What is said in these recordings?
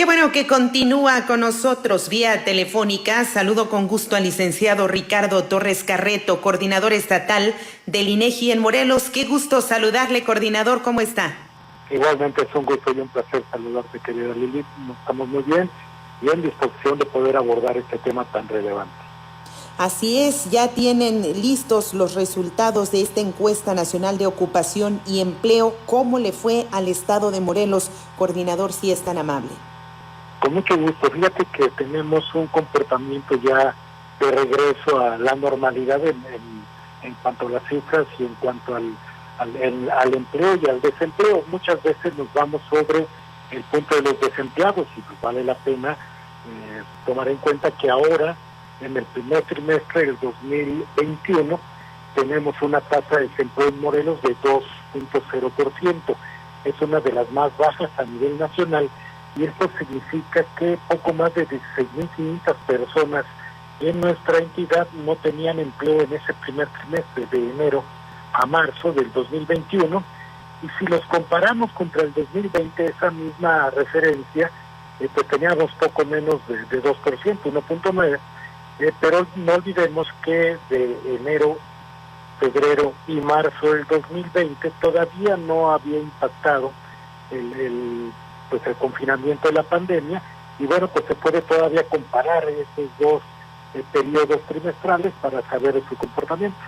Qué bueno que continúa con nosotros vía telefónica. Saludo con gusto al licenciado Ricardo Torres Carreto, coordinador estatal del INEGI en Morelos. Qué gusto saludarle, coordinador, ¿cómo está? Igualmente es un gusto y un placer saludarte, querida Lili. Estamos muy bien y en disposición de poder abordar este tema tan relevante. Así es, ya tienen listos los resultados de esta encuesta nacional de ocupación y empleo. ¿Cómo le fue al estado de Morelos, coordinador, si es tan amable? Con mucho gusto. Fíjate que tenemos un comportamiento ya de regreso a la normalidad en cuanto a las cifras y en cuanto al empleo y al desempleo. Muchas veces nos vamos sobre el punto de los desempleados y pues vale la pena tomar en cuenta que ahora, en el primer trimestre del 2021, tenemos una tasa de desempleo en Morelos de 2.0%. Es una de las más bajas a nivel nacional y esto significa que poco más de 16.500 personas en nuestra entidad no tenían empleo en ese primer trimestre de enero a marzo del 2021, y si los comparamos contra el 2020, esa misma referencia, pues teníamos poco menos de 2%, 1.9%, pero no olvidemos que de enero, febrero y marzo del 2020 todavía no había impactado el confinamiento de la pandemia, y bueno, pues se puede todavía comparar esos dos periodos trimestrales para saber de su comportamiento.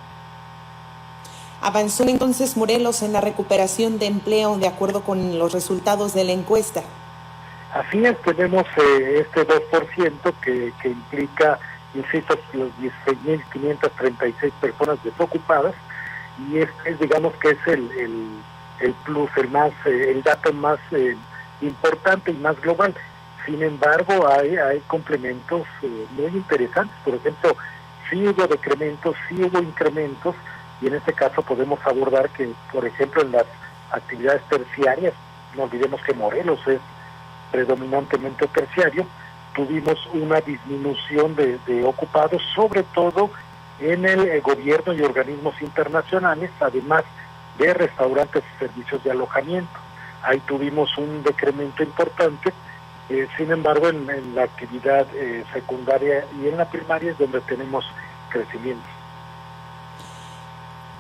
¿Avanzó entonces Morelos en la recuperación de empleo de acuerdo con los resultados de la encuesta? Así es, tenemos este 2% que implica, insisto, los 16.536 personas desocupadas, y este digamos que es el plus, el dato más importante y más global. Sin embargo, hay complementos muy interesantes. Por ejemplo, sí hubo decrementos, sí hubo incrementos, y en este caso podemos abordar que, por ejemplo, en las actividades terciarias, no olvidemos que Morelos es predominantemente terciario, tuvimos una disminución de ocupados, sobre todo en el gobierno y organismos internacionales, además de restaurantes y servicios de alojamiento. Ahí tuvimos un decremento importante. Sin embargo, en la actividad secundaria y en la primaria es donde tenemos crecimiento.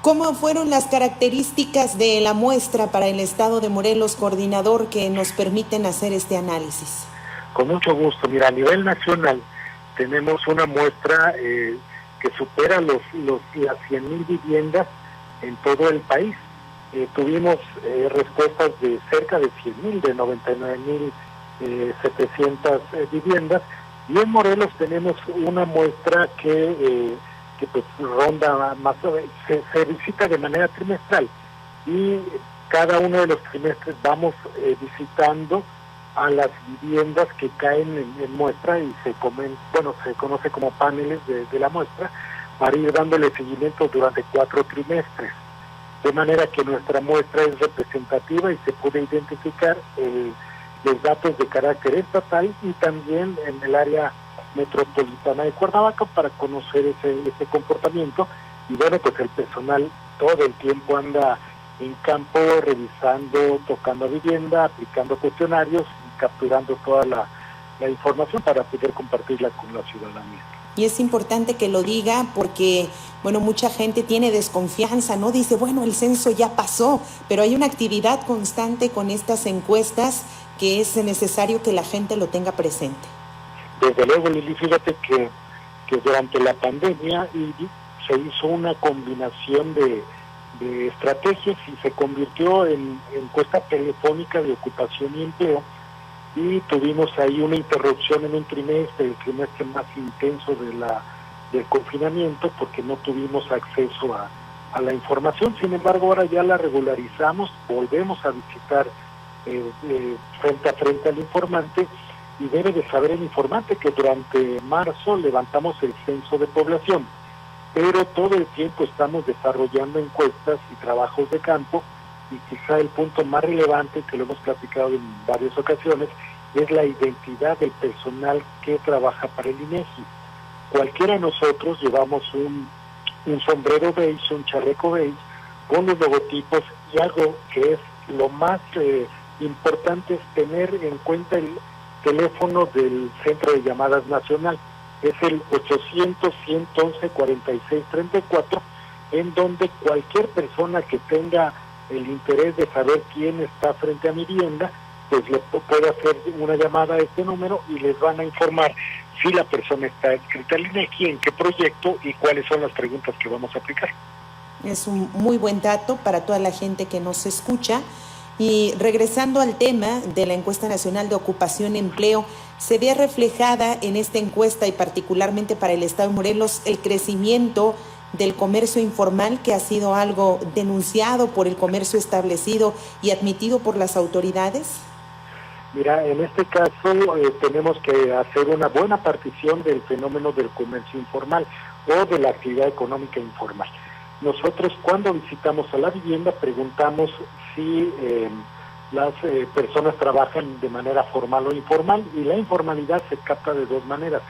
¿Cómo fueron las características de la muestra para el estado de Morelos, coordinador, que nos permiten hacer este análisis? Con mucho gusto. Mira, a nivel nacional tenemos una muestra que supera las 100.000 viviendas en todo el país. Tuvimos respuestas de cerca de 100.000, de 99.700 viviendas, y en Morelos tenemos una muestra que pues ronda más, se visita de manera trimestral, y cada uno de los trimestres vamos visitando a las viviendas que caen en muestra y se conoce como paneles de la muestra, para ir dándole seguimiento durante 4 trimestres. De manera que nuestra muestra es representativa y se puede identificar los datos de carácter estatal y también en el área metropolitana de Cuernavaca para conocer ese comportamiento. Y bueno, pues el personal todo el tiempo anda en campo revisando, tocando vivienda, aplicando cuestionarios y capturando toda la información para poder compartirla con la ciudadanía. Y es importante que lo diga porque, bueno, mucha gente tiene desconfianza, ¿no? Dice, bueno, el censo ya pasó, pero hay una actividad constante con estas encuestas que es necesario que la gente lo tenga presente. Desde luego, Lili, fíjate que durante la pandemia se hizo una combinación de estrategias y se convirtió en encuesta telefónica de ocupación y empleo, y tuvimos ahí una interrupción en un trimestre, el trimestre más intenso del confinamiento, porque no tuvimos acceso a la información. Sin embargo, ahora ya la regularizamos, volvemos a visitar frente a frente al informante, y debe de saber el informante que durante marzo levantamos el censo de población, pero todo el tiempo estamos desarrollando encuestas y trabajos de campo, y quizá el punto más relevante, que lo hemos platicado en varias ocasiones, es la identidad del personal que trabaja para el INEGI. Cualquiera de nosotros llevamos un sombrero beige, un chaleco beige, con los logotipos, y algo que es lo más importante es tener en cuenta teléfono del Centro de Llamadas Nacional. Es el 800-111-4634, en donde cualquier persona que tenga el interés de saber quién está frente a mi vivienda, pues le puede hacer una llamada a este número y les van a informar si la persona está inscrita en INEGI, en qué proyecto y cuáles son las preguntas que vamos a aplicar. Es un muy buen dato para toda la gente que nos escucha. Y regresando al tema de la encuesta nacional de ocupación y empleo, se ve reflejada en esta encuesta y particularmente para el estado de Morelos el crecimiento del comercio informal, que ha sido algo denunciado por el comercio establecido y admitido por las autoridades. Mira, en este caso tenemos que hacer una buena partición del fenómeno del comercio informal o de la actividad económica informal. Nosotros cuando visitamos a la vivienda preguntamos si las personas trabajan de manera formal o informal, y la informalidad se capta de dos maneras.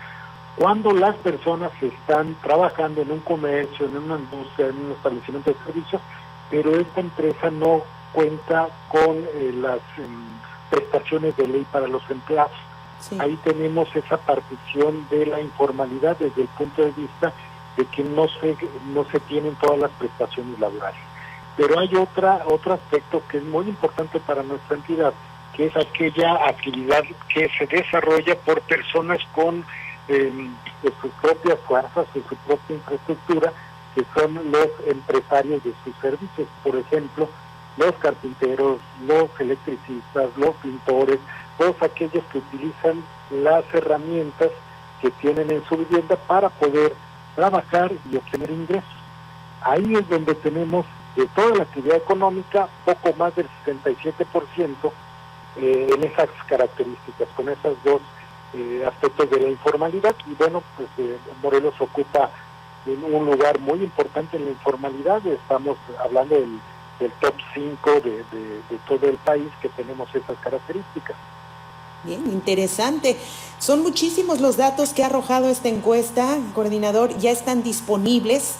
Cuando las personas están trabajando en un comercio, en una industria, en un establecimiento de servicios, pero esta empresa no cuenta con las prestaciones de ley para los empleados. Sí. Ahí tenemos esa partición de la informalidad desde el punto de vista de que no se tienen todas las prestaciones laborales. Pero hay otro aspecto que es muy importante para nuestra entidad, que es aquella actividad que se desarrolla por personas con sus propias fuerzas, de su propia infraestructura, que son los empresarios de sus servicios. Por ejemplo, los carpinteros, los electricistas, los pintores, todos aquellos que utilizan las herramientas que tienen en su vivienda para poder trabajar y obtener ingresos. Ahí es donde tenemos de toda la actividad económica poco más del 67% en esas características, con esos dos aspectos de la informalidad. Y bueno, pues Morelos ocupa un lugar muy importante en la informalidad. Estamos hablando del top 5 de todo el país, que tenemos esas características. Bien, interesante. Son muchísimos los datos que ha arrojado esta encuesta, coordinador, ya están disponibles.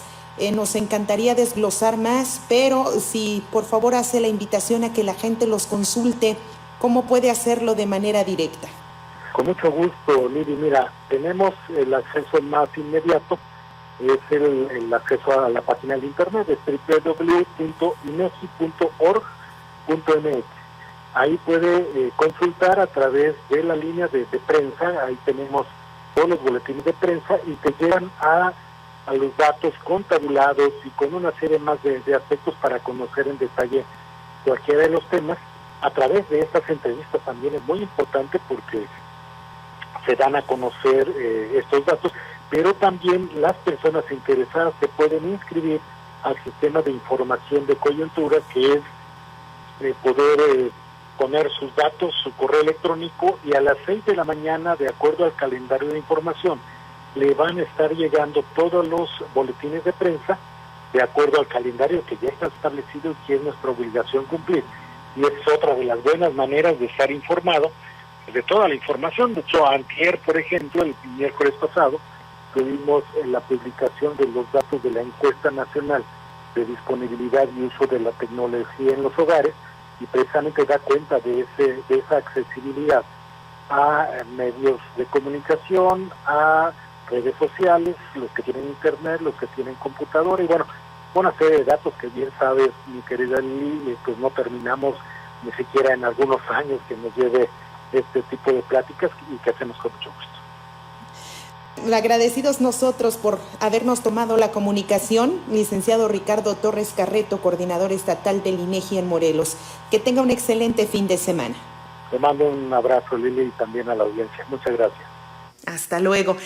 Nos encantaría desglosar más, pero si por favor hace la invitación a que la gente los consulte, ¿cómo puede hacerlo de manera directa? Con mucho gusto, Lili. Mira, tenemos el acceso más inmediato, es el acceso a la página de internet, es www.inegi.org.mx. Ahí puede consultar a través de la línea de prensa. Ahí tenemos todos los boletines de prensa y te llevan a los datos contabulados y con una serie más de aspectos para conocer en detalle cualquiera de los temas. A través de estas entrevistas también es muy importante porque se dan a conocer estos datos, pero también las personas interesadas se pueden inscribir al sistema de información de coyuntura, que es poder poner sus datos, su correo electrónico, y a las 6 de la mañana, de acuerdo al calendario de información, le van a estar llegando todos los boletines de prensa de acuerdo al calendario que ya está establecido y que es nuestra obligación cumplir. Y es otra de las buenas maneras de estar informado de toda la información. De hecho, antier, por ejemplo, el miércoles pasado, tuvimos la publicación de los datos de la encuesta nacional de disponibilidad y uso de la tecnología en los hogares, y precisamente da cuenta de esa accesibilidad a medios de comunicación, a redes sociales, los que tienen internet, los que tienen computadora, y bueno, una serie de datos que bien sabes, mi querida Lili, pues no terminamos ni siquiera en algunos años que nos lleve este tipo de pláticas, y que hacemos con mucho gusto. Agradecidos nosotros por habernos tomado la comunicación, licenciado Ricardo Torres Carreto, coordinador estatal del INEGI en Morelos. Que tenga un excelente fin de semana. Te mando un abrazo, Lili, y también a la audiencia. Muchas gracias. Hasta luego.